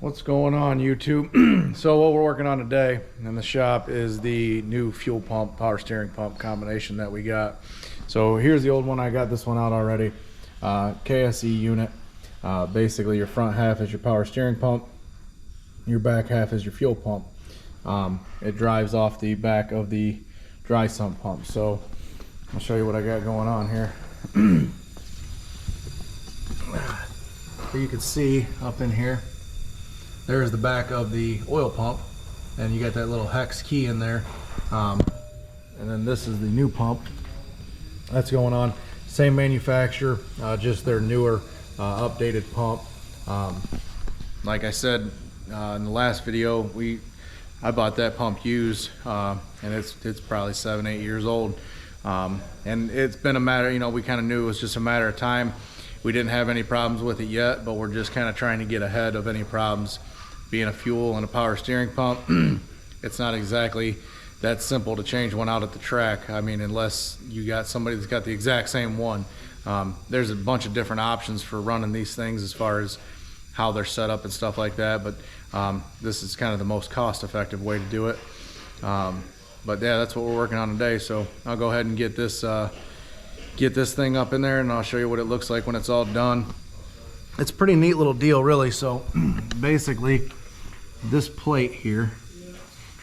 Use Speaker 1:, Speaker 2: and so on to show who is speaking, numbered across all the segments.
Speaker 1: What's going on, YouTube? So what we're working on today in the shop is the new fuel pump, power steering pump combination that we got. So here's the old one. I got this one out already. KSE unit. Basically your front half is your power steering pump, your back half is your fuel pump. It drives off the back of the dry sump pump. So I'll show you what I got going on here. So you can see up in here, there's the back of the oil pump, and you got that little hex key in there. And then this is the new pump that's going on. Same manufacturer, just their newer updated pump. Like I said in the last video, I bought that pump used, and it's probably 7-8 years old. And it's been a matter, we kind of knew it was just a matter of time. We didn't have any problems with it yet, but we're just kind of trying to get ahead of any problems. Being a fuel and a power steering pump, it's not exactly that simple to change one out at the track. I mean, unless you got somebody that's got the exact same one. There's a bunch of different options for running these things as far as how they're set up and stuff like that, but this is kind of the most cost-effective way to do it. But yeah, that's what we're working on today. So I'll go ahead and get this thing up in there, and I'll show you what it looks like when it's all done. It's a pretty neat little deal, really. So basically, this plate here,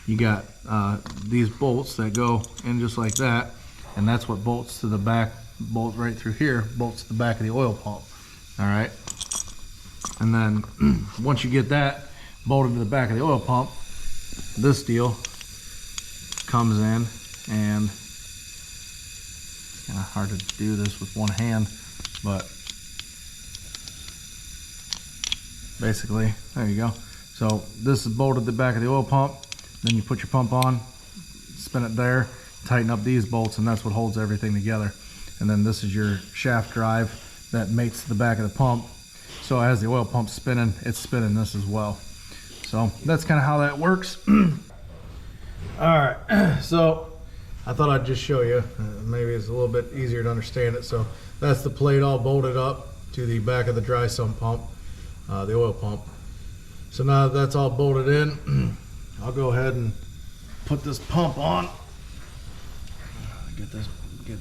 Speaker 1: you got these bolts that go in just like that, and that's what bolts to the back, bolt right through here, bolts to the back of the oil pump. All right, and then once you get that bolted to the back of the oil pump, this deal comes in, and it's kind of hard to do this with one hand, but basically, there you go. So this is bolted to the back of the oil pump. Then you put your pump on, spin it there, tighten up these bolts, and that's what holds everything together. And then this is your shaft drive that mates to the back of the pump. So as the oil pump's spinning, it's spinning this as well. So that's kind of how that works. All right, so I thought I'd just show you. Maybe it's a little bit easier to understand it. So that's the plate all bolted up to the back of the dry sump pump, the oil pump. So now that that's all bolted in, I'll go ahead and put this pump on. Get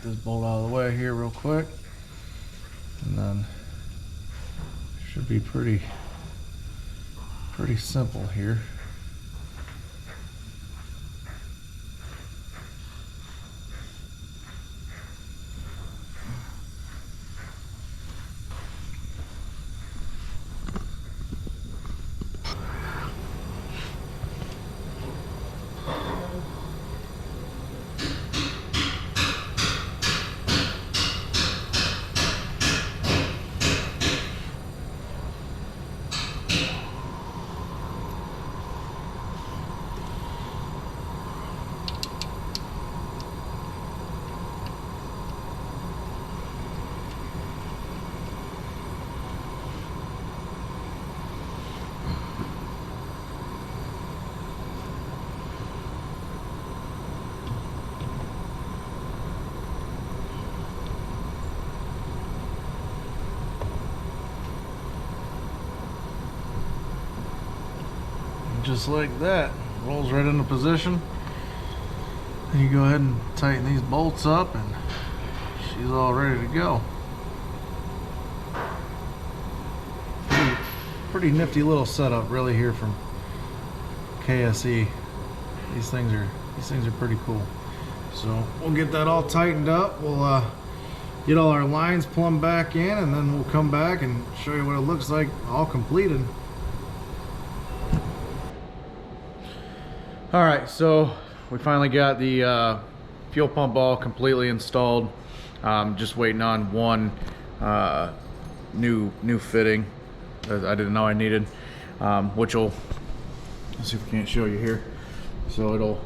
Speaker 1: this bolt out of the way here real quick, and then it should be pretty simple here. Just like that, rolls right into position. And you go ahead and tighten these bolts up, and she's all ready to go. Pretty nifty little setup, really, here from KSE. These things are pretty cool. So we'll get that all tightened up. We'll get all our lines plumbed back in, and then we'll come back and show you what it looks like all completed. All right, so we finally got the fuel pump all completely installed. Just waiting on one new fitting that I didn't know I needed, which will, let's see if we can't show you here. So it'll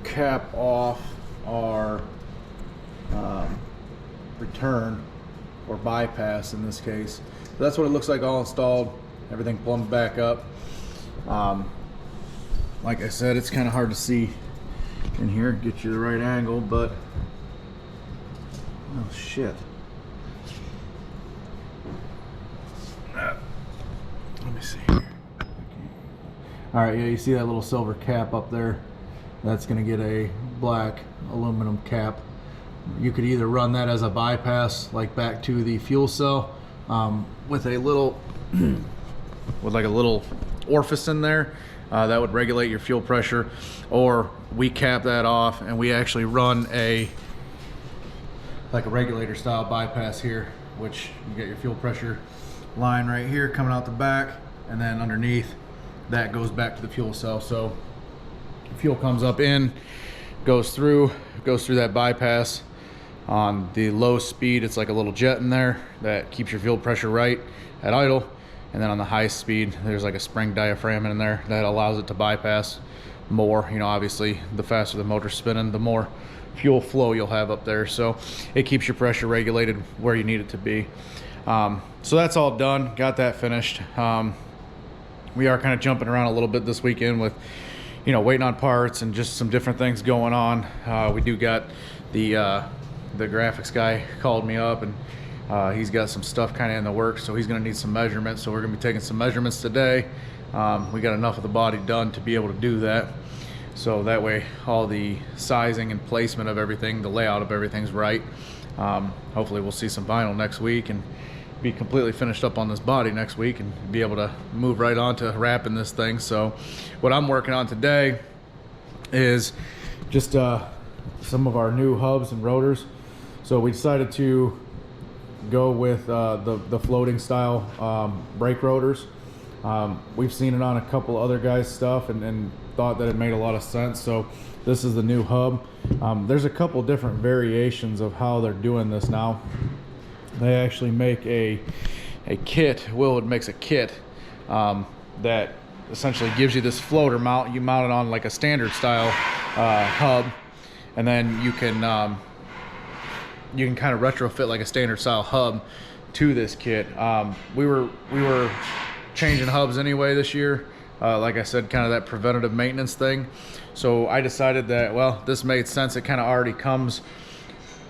Speaker 1: cap off our return or bypass in this case. So that's what it looks like all installed. Everything plumbed back up. Like I said, it's kind of hard to see in here, get you the right angle, but oh shit. Let me see here. All right, yeah, you see that little silver cap up there? That's going to get a black aluminum cap. You could either run that as a bypass, like back to the fuel cell, with a little, with like a little orifice in there that would regulate your fuel pressure, or we cap that off and we actually run like a regulator style bypass here, which you get your fuel pressure line right here coming out the back, and then underneath that goes back to the fuel cell. So fuel comes up in, goes through that bypass. On the low speed, it's like a little jet in there that keeps your fuel pressure right at idle, and then on the high speed there's like a spring diaphragm in there that allows it to bypass more. You know, obviously the faster the motor's spinning, the more fuel flow you'll have up there, so it keeps your pressure regulated where you need it to be. So that's all done, got that finished. We are kind of jumping around a little bit this weekend with, you know, waiting on parts and just some different things going on. We do got the graphics guy called me up, and he's got some stuff kind of in the works, so he's going to need some measurements. So we're going to be taking some measurements today. We got enough of the body done to be able to do that, so that way all the sizing and placement of everything, the layout of everything's right. Hopefully we'll see some vinyl next week and be completely finished up on this body next week and be able to move right on to wrapping this thing. So what I'm working on today is just some of our new hubs and rotors. So we decided to go with the floating style brake rotors. We've seen it on a couple other guys' stuff and thought that it made a lot of sense. So this is the new hub. There's a couple different variations of how they're doing this now. They actually make a kit. Willwood makes a kit that essentially gives you this floater mount. You mount it on like a standard style hub, and then you can kind of retrofit like a standard style hub to this kit. We were changing hubs anyway this year, like I said, kind of that preventative maintenance thing. So I decided that, well, this made sense. It kind of already comes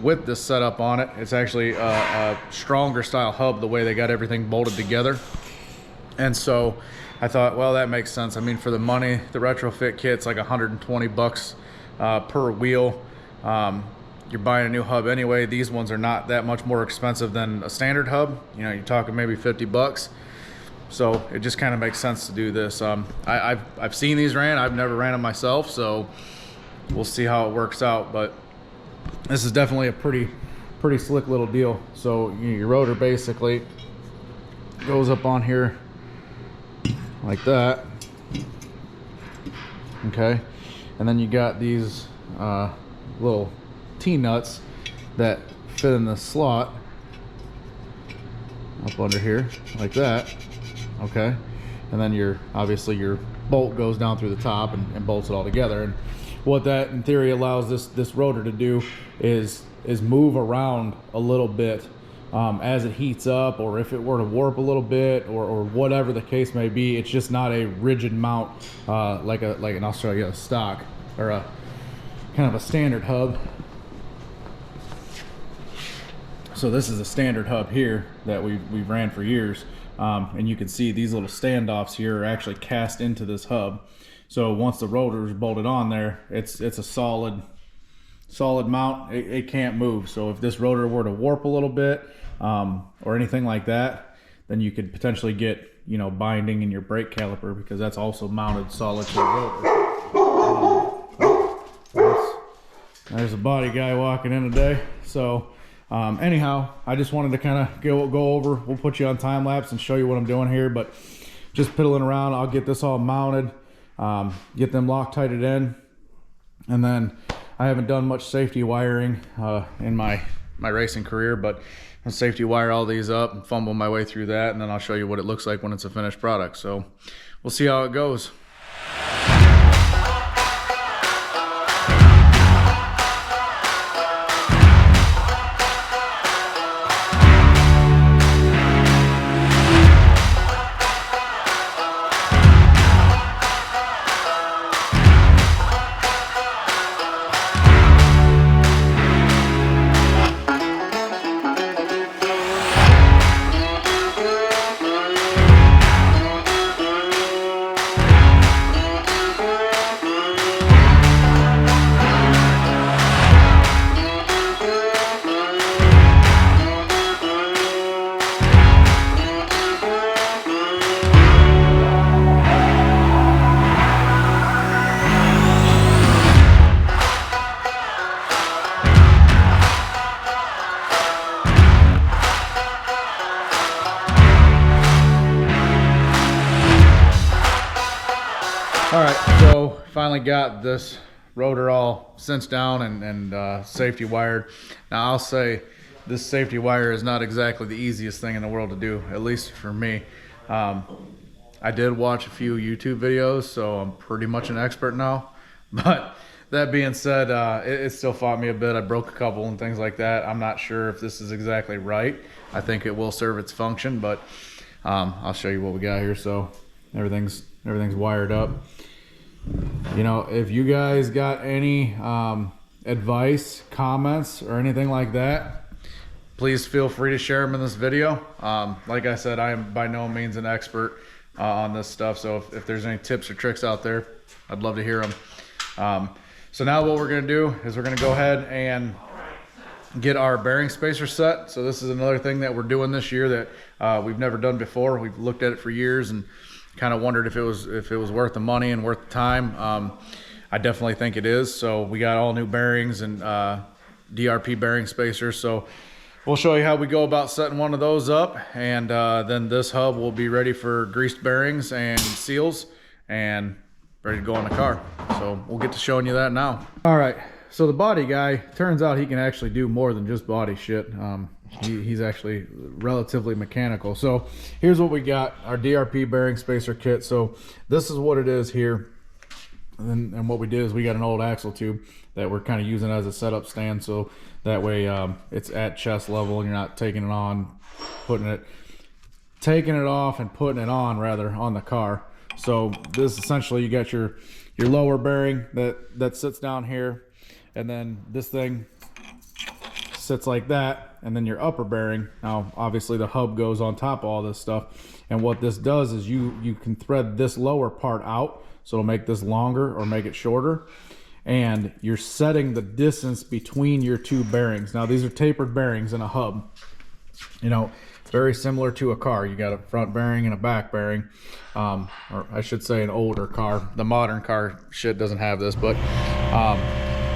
Speaker 1: with this setup on it. It's actually a stronger style hub, the way they got everything bolted together. And so I thought, well, that makes sense. I mean, for the money, the retrofit kit's like 120 bucks per wheel. You're buying a new hub anyway. These ones are not that much more expensive than a standard hub. You know, you're talking maybe 50 bucks. So it just kind of makes sense to do this. I've seen these ran. I've never ran them myself, so we'll see how it works out. But this is definitely a pretty slick little deal. So your rotor basically goes up on here like that. Okay, and then you got these little T-nuts that fit in the slot up under here like that. Okay, and then obviously your bolt goes down through the top and bolts it all together. And what that in theory allows this rotor to do is move around a little bit as it heats up, or if it were to warp a little bit, or whatever the case may be. It's just not a rigid mount like an Australia stock or a kind of a standard hub. So this is a standard hub here that we've ran for years, and you can see these little standoffs here are actually cast into this hub. So once the rotor is bolted on there, it's a solid mount. It can't move. So if this rotor were to warp a little bit or anything like that, then you could potentially get, you know, binding in your brake caliper, because that's also mounted solid to the rotor. There's a body guy walking in today. So anyhow, I just wanted to kind of go over. We'll put you on time lapse and show you what I'm doing here, but just piddling around. I'll get this all mounted, get them Loctited in, and then I haven't done much safety wiring in my racing career, but I'll safety wire all these up and fumble my way through that, and then I'll show you what it looks like when it's a finished product. So we'll see how it goes. All right, so finally got this rotor all cinched down and safety wired. Now I'll say this safety wire is not exactly the easiest thing in the world to do, at least for me. I did watch a few YouTube videos, so I'm pretty much an expert now. But that being said, it still fought me a bit. I broke a couple and things like that. I'm not sure if this is exactly right. I think it will serve its function, but I'll show you what we got here. So everything's wired up. You know, if you guys got any advice, comments, or anything like that, please feel free to share them in this video. Like I said, I am by no means an expert on this stuff, so if there's any tips or tricks out there, I'd love to hear them. So now what we're going to do is we're going to go ahead and get our bearing spacer set. So this is another thing that we're doing this year that we've never done before. We've looked at it for years and kind of wondered if it was worth the money and worth the time. I definitely think it is. So we got all new bearings and Drp bearing spacers. So we'll show you how we go about setting one of those up, and then this hub will be ready for greased bearings and seals and ready to go on the car. So we'll get to showing you that now. All right, so the body guy, turns out he can actually do more than just body shit. He's actually relatively mechanical. So here's what we got, our Drp bearing spacer kit. So this is what it is here. And what we did is we got an old axle tube that we're kind of using as a setup stand, so that way it's at chest level and you're not taking it on, taking it off and putting it on rather on the car. So this essentially, you got your lower bearing that sits down here, and then this thing sits like that, and then your upper bearing. Now obviously the hub goes on top of all this stuff, and what this does is you can thread this lower part out, so it'll make this longer or make it shorter, and you're setting the distance between your two bearings. Now these are tapered bearings in a hub, you know, very similar to a car. You got a front bearing and a back bearing, or I should say an older car. The modern car shit doesn't have this, but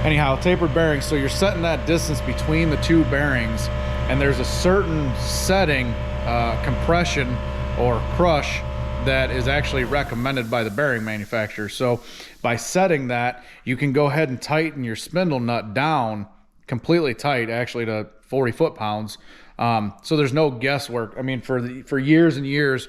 Speaker 1: anyhow, tapered bearings. So you're setting that distance between the two bearings, and there's a certain setting, compression or crush, that is actually recommended by the bearing manufacturer. So by setting that, you can go ahead and tighten your spindle nut down completely tight, actually to 40 foot-pounds. So there's no guesswork. I mean, for years and years,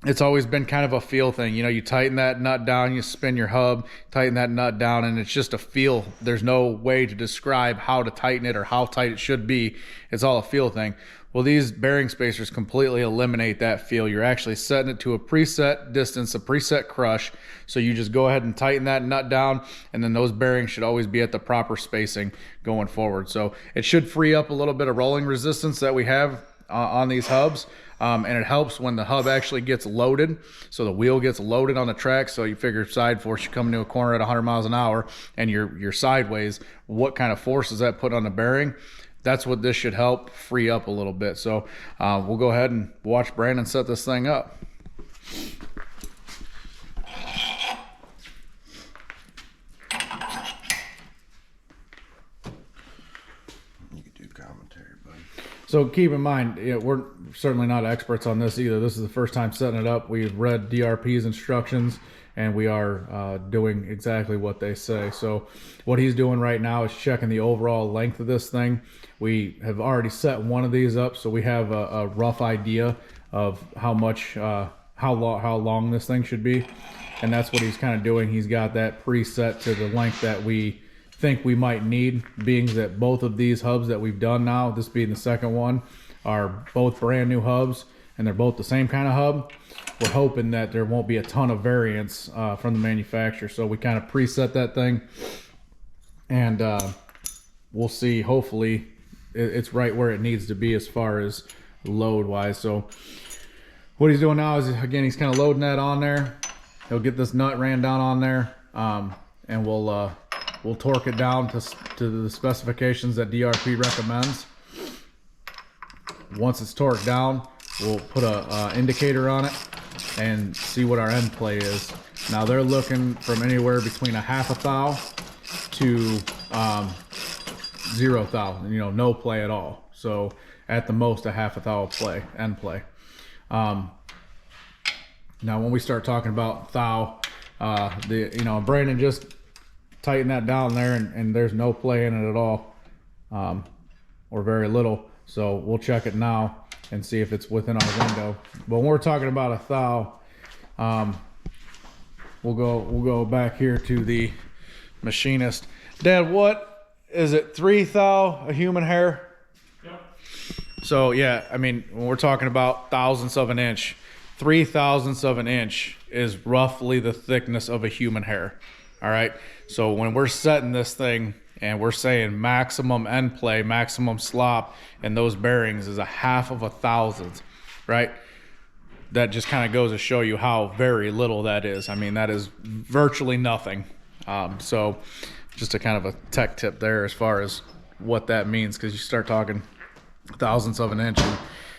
Speaker 1: it's always been kind of a feel thing. You know, you tighten that nut down, you spin your hub, tighten that nut down, and it's just a feel. There's no way to describe how to tighten it or how tight it should be. It's all a feel thing. Well, these bearing spacers completely eliminate that feel. You're actually setting it to a preset distance, a preset crush. So you just go ahead and tighten that nut down, and then those bearings should always be at the proper spacing going forward. So it should free up a little bit of rolling resistance that we have on these hubs. And it helps when the hub actually gets loaded. So the wheel gets loaded on the track. So you figure side force, you come into a corner at 100 miles an hour and you're sideways. What kind of force does that put on the bearing? That's what this should help free up a little bit. So we'll go ahead and watch Brandon set this thing up.
Speaker 2: You can do commentary, buddy.
Speaker 1: So keep in mind, you know, we're certainly not experts on this either. This is the first time setting it up. We've read DRP's instructions, and we are doing exactly what they say. So what he's doing right now is checking the overall length of this thing. We have already set one of these up, so we have a rough idea of how much, how long this thing should be, and that's what he's kind of doing. He's got that preset to the length that we think we might need, being that both of these hubs that we've done now, this being the second one, are both brand new hubs, and they're both the same kind of hub. We're hoping that there won't be a ton of variance from the manufacturer, so we kind of preset that thing, and we'll see. Hopefully it's right where it needs to be as far as load wise. So what he's doing now is, again, he's kind of loading that on there. He'll get this nut ran down on there, and we'll torque it down to the specifications that DRP recommends. Once it's torqued down, we'll put a indicator on it and see what our end play is. Now they're looking from anywhere between a half a thou to 0 thou, you know, no play at all. So at the most a half a thou end play. Now when we start talking about thou, You know, Brandon just tightened that down there, and there's no play in it at all, or very little. So we'll check it now and see if it's within our window. But when we're talking about a thou, we'll go back here to the machinist. Dad, what is it? 3 thou a human hair?
Speaker 3: Yep.
Speaker 1: So yeah, I mean, when we're talking about thousandths of an inch, 3 thousandths of an inch is roughly the thickness of a human hair. All right. So when we're setting this thing and we're saying maximum end play, maximum slop, and those bearings is 1/2 of a thousandth, right? That just kind of goes to show you how very little that is. I mean, that is virtually nothing. So just a kind of a tech tip there as far as what that means, because you start talking thousandths of an inch and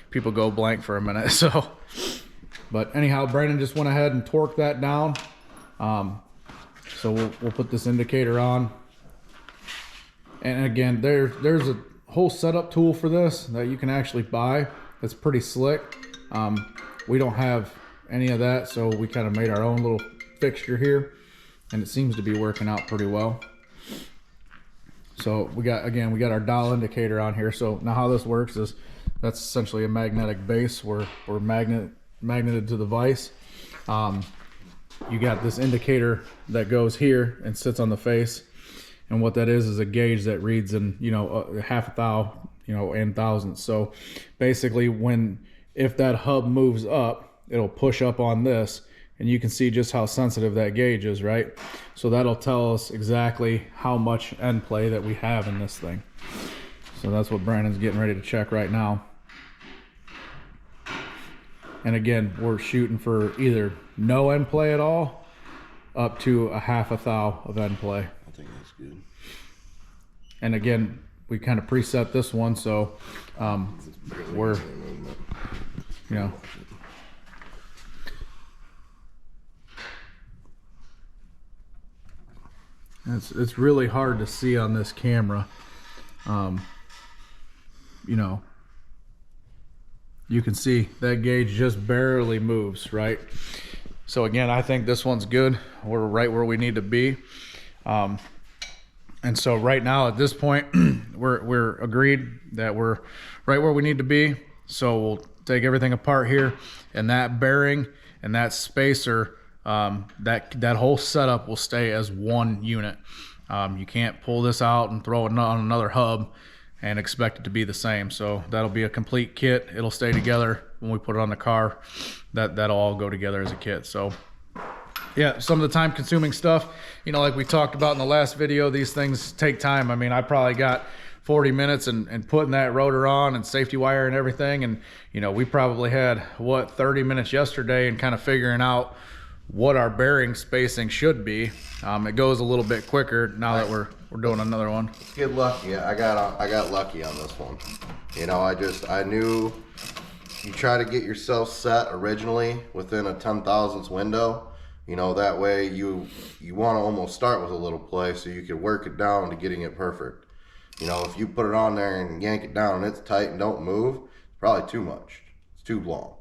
Speaker 1: people go blank for a minute. So, but anyhow, Brandon just went ahead and torqued that down. So we'll put this indicator on. And again, there's a whole setup tool for this that you can actually buy. That's pretty slick. We don't have any of that, so we kind of made our own little fixture here, and it seems to be working out pretty well. So we got our dial indicator on here. So now how this works is that's essentially a magnetic base. We're magneted to the vise. You got this indicator that goes here and sits on the face, and what that is a gauge that reads in, you know, 1/2 thou, you know, and thousandths. So basically, if that hub moves up, it'll push up on this, and you can see just how sensitive that gauge is, right? So that'll tell us exactly how much end play that we have in this thing. So that's what Brandon's getting ready to check right now. And again, we're shooting for either no end play at all up to 1/2 thou of end play.
Speaker 2: I think that's good.
Speaker 1: And again, we kind of preset this one, so we're, you know, it's really hard to see on this camera. You know, you can see that gauge just barely moves, right? So again, I think this one's good. We're right where we need to be. And so right now at this point, we're agreed that we're right where we need to be. So we'll take everything apart here, and that bearing and that spacer, that whole setup will stay as one unit. You can't pull this out and throw it on another hub and expect it to be the same. So that'll be a complete kit. It'll stay together when we put it on the car. That'll all go together as a kit. So yeah, some of the time consuming stuff, you know, like we talked about in the last video, these things take time. I mean, I probably got 40 minutes and putting that rotor on and safety wire and everything. And, you know, we probably had, 30 minutes yesterday and kind of figuring out what our bearing spacing should be. It goes a little bit quicker now that we're doing another one.
Speaker 2: Get lucky. I got lucky on this one. You know, I knew you try to get yourself set originally within a 10,000ths window. You know, that way you want to almost start with a little play so you can work it down to getting it perfect. You know, if you put it on there and yank it down and it's tight and don't move, it's probably too much. It's too long.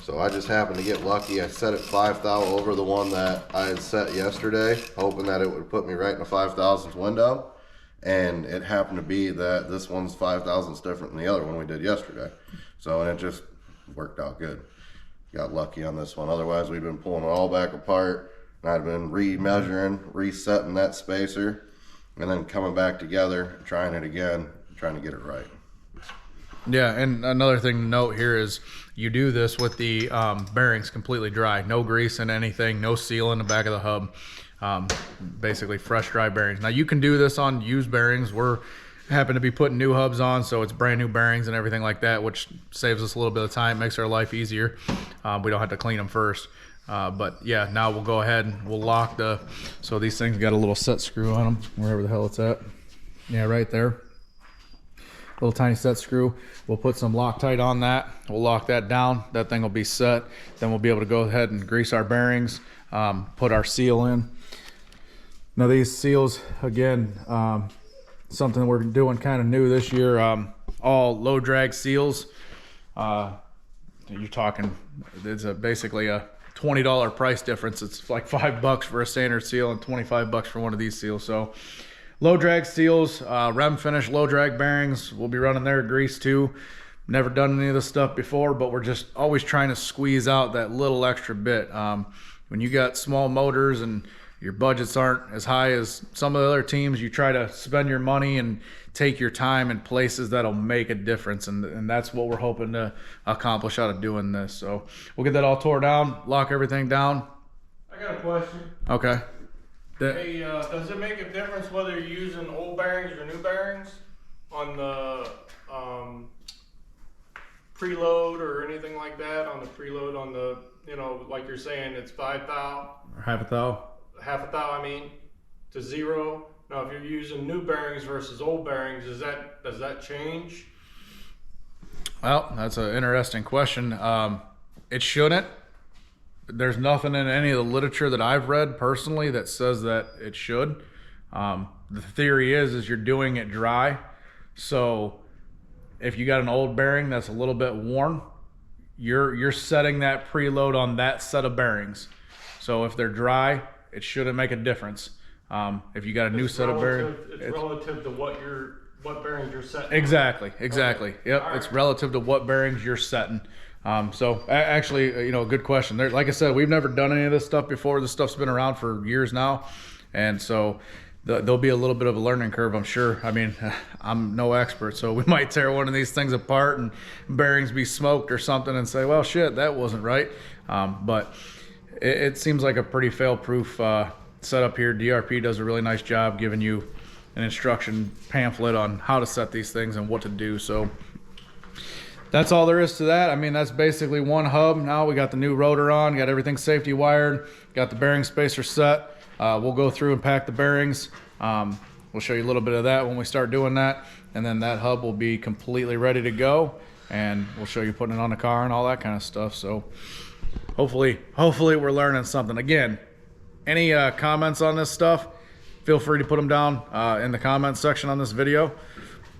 Speaker 2: So I just happened to get lucky. I set it 5 thou over the one that I had set yesterday, hoping that it would put me right in a 5,000ths window. And it happened to be that this one's 5,000ths different than the other one we did yesterday. So, and it just worked out good. Got lucky on this one. Otherwise, we've been pulling it all back apart. And I'd been remeasuring, resetting that spacer, and then coming back together, trying it again, trying to get it right.
Speaker 1: Yeah, and another thing to note here is you do this with the bearings completely dry. No grease in anything, no seal in the back of the hub. Basically fresh, dry bearings. Now you can do this on used bearings. We're happen to be putting new hubs on, so it's brand new bearings and everything like that, which saves us a little bit of time, makes our life easier. We don't have to clean them first. But yeah, now we'll go ahead and we'll lock so these things got a little set screw on them, wherever the hell it's at. Yeah, right there. Little tiny set screw. We'll put some Loctite on that. We'll lock that down. That thing will be set. Then we'll be able to go ahead and grease our bearings, put our seal in. Now these seals, again, something we're doing kind of new this year, all low drag seals. You're talking, it's basically a $20 price difference. It's like $5 for a standard seal and $25 for one of these seals. So low drag seals, rem finish, low drag bearings. We'll be running their grease too. Never done any of this stuff before, but we're just always trying to squeeze out that little extra bit. When you got small motors and your budgets aren't as high as some of the other teams, you try to spend your money and take your time in places that'll make a difference, and that's what we're hoping to accomplish out of doing this. So we'll get that all tore down, lock everything down.
Speaker 3: I got a question.
Speaker 1: Okay.
Speaker 3: Hey, does it make a difference whether you're using old bearings or new bearings on the preload or anything like that? On the preload, on the, you know, like you're saying, it's 5 thou,
Speaker 1: Or half a thou,
Speaker 3: I mean, to 0. Now, if you're using new bearings versus old bearings, does that change?
Speaker 1: Well, that's an interesting question. It shouldn't. There's nothing in any of the literature that I've read personally that says that it should. The theory is you're doing it dry. So if you got an old bearing that's a little bit worn, you're setting that preload on that set of bearings. So if they're dry, it shouldn't make a difference. If you got a new set of bearings,
Speaker 3: it's relative to what bearings you're setting.
Speaker 1: Exactly. Yep,
Speaker 3: All
Speaker 1: it's
Speaker 3: right.
Speaker 1: relative to what bearings you're setting. So actually, you know, good question. There, like I said, we've never done any of this stuff before. This stuff's been around for years now, and so there'll be a little bit of a learning curve, I'm sure. I mean, I'm no expert, so we might tear one of these things apart and bearings be smoked or something and say, well, shit, that wasn't right. But it seems like a pretty fail-proof setup here. DRP does a really nice job giving you an instruction pamphlet on how to set these things and what to do. So that's all there is to that. I mean, that's basically one hub. Now we got the new rotor on, got everything safety wired, got the bearing spacer set. We'll go through and pack the bearings. We'll show you a little bit of that when we start doing that. And then that hub will be completely ready to go. And we'll show you putting it on the car and all that kind of stuff. So hopefully we're learning something. Again, any comments on this stuff, feel free to put them down in the comments section on this video.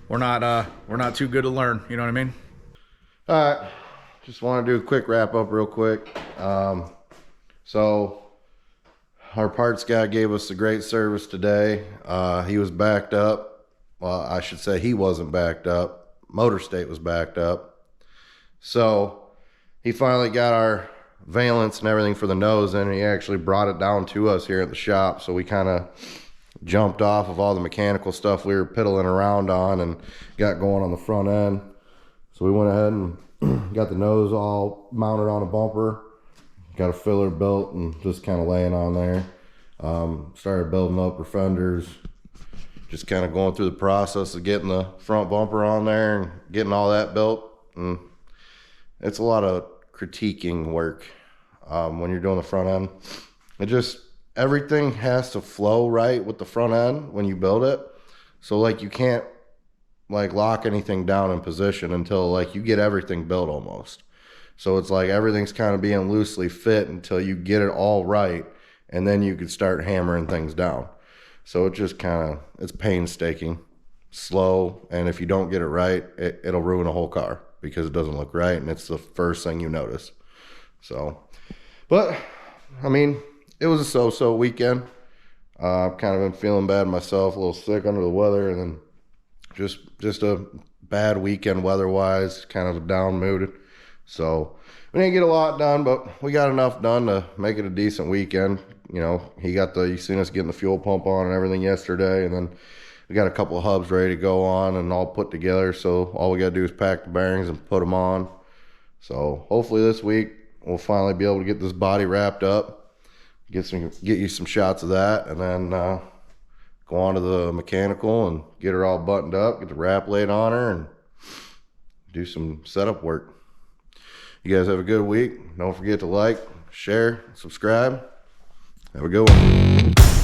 Speaker 1: We're not too good to learn, you know what I mean?
Speaker 2: All right, just want to do a quick wrap up real quick. So our parts guy gave us a great service today. He was backed up. Well, I should say he wasn't backed up. Motor state was backed up. So he finally got our valence and everything for the nose, and he actually brought it down to us here at the shop. So we kind of jumped off of all the mechanical stuff we were piddling around on and got going on the front end. So we went ahead and got the nose all mounted on a bumper, got a filler built and just kind of laying on there. Started building up our fenders, just kind of going through the process of getting the front bumper on there and getting all that built. And it's a lot of critiquing work when you're doing the front end. It just, everything has to flow right with the front end when you build it. So like you can't like lock anything down in position until like you get everything built almost. So it's like everything's kind of being loosely fit until you get it all right, and then you could start hammering things down. So it just kind of, it's painstaking, slow, and if you don't get it right, it'll ruin a whole car because it doesn't look right, and it's the first thing you notice. So, but I mean, it was a so-so weekend. I've kind of been feeling bad myself, a little sick under the weather, and then just a bad weekend weather-wise, kind of a down mood. So we didn't get a lot done, but we got enough done to make it a decent weekend. You know, you seen us getting the fuel pump on and everything yesterday, and then we got a couple of hubs ready to go on and all put together. So all we got to do is pack the bearings and put them on. So hopefully this week we'll finally be able to get this body wrapped up, get you some shots of that, and then go on to the mechanical and get her all buttoned up, get the wrap laid on her, and do some setup work. You guys have a good week. Don't forget to like, share, subscribe. Have a good one.